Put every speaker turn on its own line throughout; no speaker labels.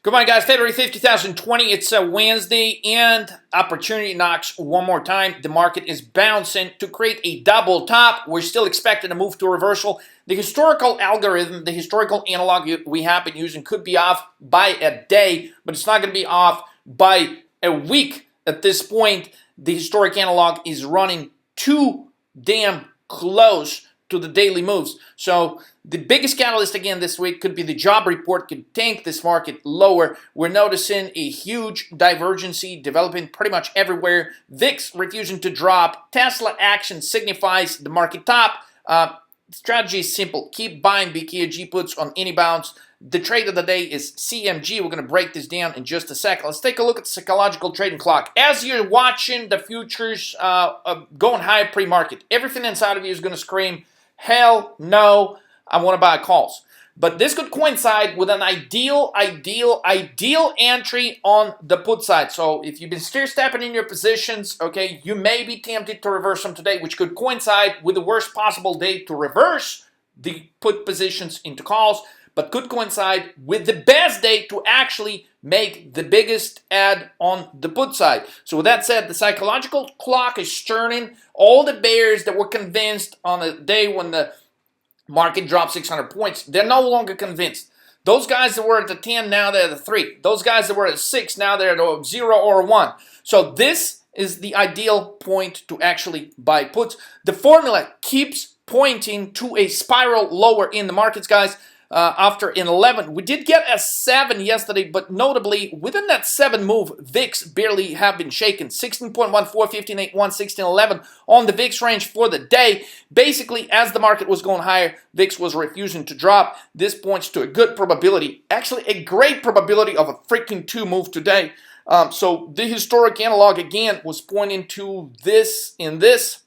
Good morning, guys. February 5th, 2020. It's a Wednesday, and opportunity knocks one more time. The market is bouncing to create a double top. We're still expecting a move to reversal. The historical algorithm, the historical analog we have been using could be off by a day, but it's not going to be off by a week at this point. The historic analog is running too damn close to the daily moves. So the biggest catalyst again this week could be the job report, could tank this market lower. We're noticing a huge divergency developing pretty much everywhere. VIX refusing to drop. Tesla action signifies the market top. Strategy is simple. Keep buying BKG puts on any bounce. The trade of the day is CMG. We're going to break this down in just a second. Let's take a look at the psychological trading clock. As you're watching the futures going higher pre-market, everything inside of you is going to scream, hell no, I want to buy calls. But this could coincide with an ideal entry on the put side. So if you've been stair-stepping in your positions, okay, you may be tempted to reverse them today, which could coincide with the worst possible day to reverse the put positions into calls, but could coincide with the best day to actually make the biggest add on the put side. So with that said, the psychological clock is turning. All the bears that were convinced on a day when the market dropped 600 points, they're no longer convinced. Those guys that were at the 10, now they're at the 3. Those guys that were at 6, now they're at a 0 or a 1. So this is the ideal point to actually buy puts. The formula keeps pointing to a spiral lower in the markets, guys. After an 11, we did get a 7 yesterday, but notably within that 7 move, VIX barely have been shaken. 16.14, 15.81, 16.11 on the VIX range for the day. Basically, as the market was going higher, VIX was refusing to drop. This points to a good probability, actually a great probability of a freaking 2 move today. So the historic analog again was pointing to this in this.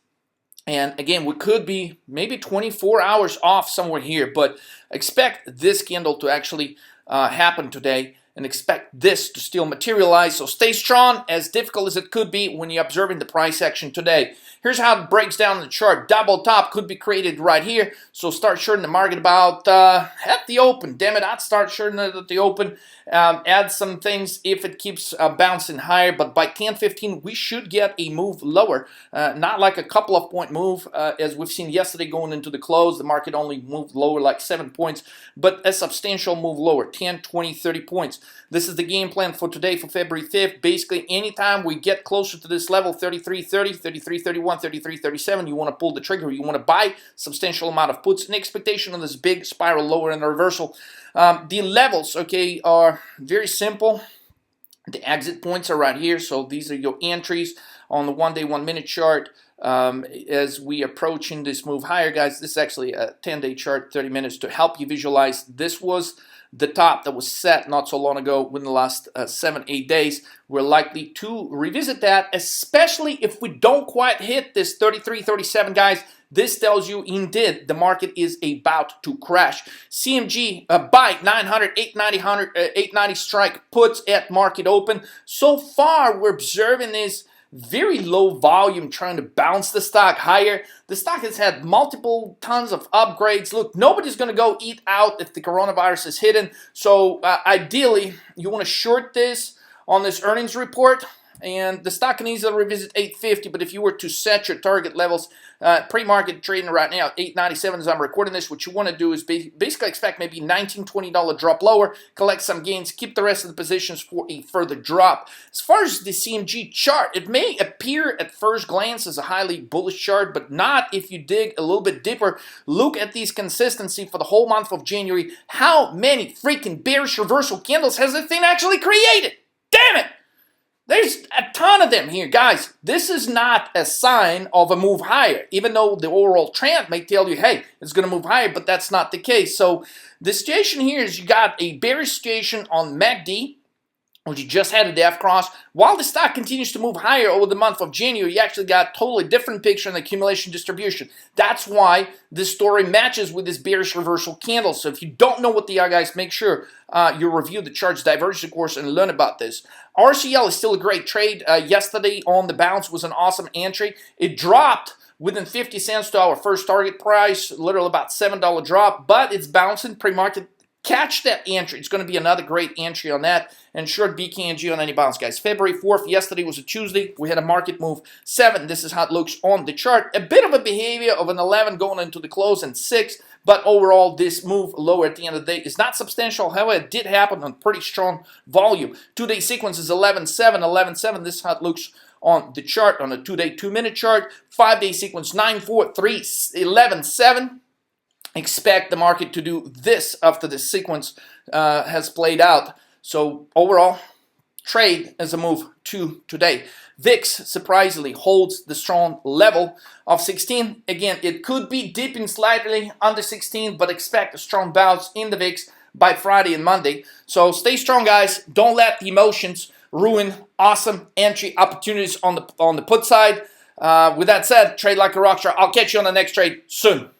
And again, we could be maybe 24 hours off somewhere here, but expect this candle to actually happen today and expect this to still materialize. So stay strong, as difficult as it could be when you're observing the price action today. Here's how it breaks down the chart. Double top could be created right here. So start shorting the market about at the open. Damn it, I'd start shorting it at the open. Add some things if it keeps bouncing higher. But by 10:15, we should get a move lower. Not like a couple of point move as we've seen yesterday going into the close. The market only moved lower like 7 points, but a substantial move lower, 10, 20, 30 points. This is the game plan for today, for February 5th. Basically, anytime we get closer to this level, 33.30, 33.31, 33.37, you want to pull the trigger. You want to buy substantial amount of puts in expectation of this big spiral lower in the reversal. The levels, okay, are very simple. The exit points are right here. So these are your entries on the 1-day, 1-minute chart. As we approaching this move higher, guys, this is actually a 10-day chart, 30 minutes to help you visualize. This was the top that was set not so long ago within the last 7-8 days. We're likely to revisit that, especially if we don't quite hit this 33.37, guys. This tells you indeed the market is about to crash. CMG buy 900, 890, 890 strike puts at market open. So far, we're observing this very low volume trying to bounce the stock higher. The stock has had multiple tons of upgrades. Look, nobody's going to go eat out if the coronavirus is hidden. So ideally, you want to short this on this earnings report. And the stock can easily revisit 850, but if you were to set your target levels, pre-market trading right now at 897 as I'm recording this, what you want to do is basically expect maybe $19, $20 drop lower, collect some gains, keep the rest of the positions for a further drop. As far as the CMG chart, it may appear at first glance as a highly bullish chart, but not if you dig a little bit deeper. Look at these consistency for the whole month of January. How many freaking bearish reversal candles has this thing actually created? Damn it! There's a ton of them here, guys. This is not a sign of a move higher, even though the overall trend may tell you, hey, it's going to move higher, but that's not the case. So the situation here is you got a bearish situation on MACD, which you just had a death cross. While the stock continues to move higher over the month of January, you actually got a totally different picture in the accumulation distribution. That's why this story matches with this bearish reversal candle. So if you don't know what they are, guys, make sure you review the charts divergence course and learn about this. RCL is still a great trade. Yesterday on the bounce was an awesome entry. It dropped within 50 cents to our first target price, literally about $7 drop, but it's bouncing pre-market catch that entry. It's going to be another great entry on that. And short BKNG on any bounce, guys. February 4th, yesterday was a Tuesday. We had a market move 7. This is how it looks on the chart. A bit of a behavior of an 11 going into the close and 6. But overall, this move lower at the end of the day is not substantial. However, it did happen on pretty strong volume. 2-day sequence is 11-7, 11-7. This is how it looks on the chart, on a 2-day, 2-minute chart. 5-day sequence, 9-4, 3, 11-7. Expect the market to do this after the sequence has played out. So overall, trade as a move to today. VIX surprisingly holds the strong level of 16. Again, it could be dipping slightly under 16, but expect a strong bounce in the VIX by Friday and Monday. So stay strong, guys. Don't let the emotions ruin awesome entry opportunities on the put side. With that said, trade like a rockstar. I'll catch you on the next trade soon.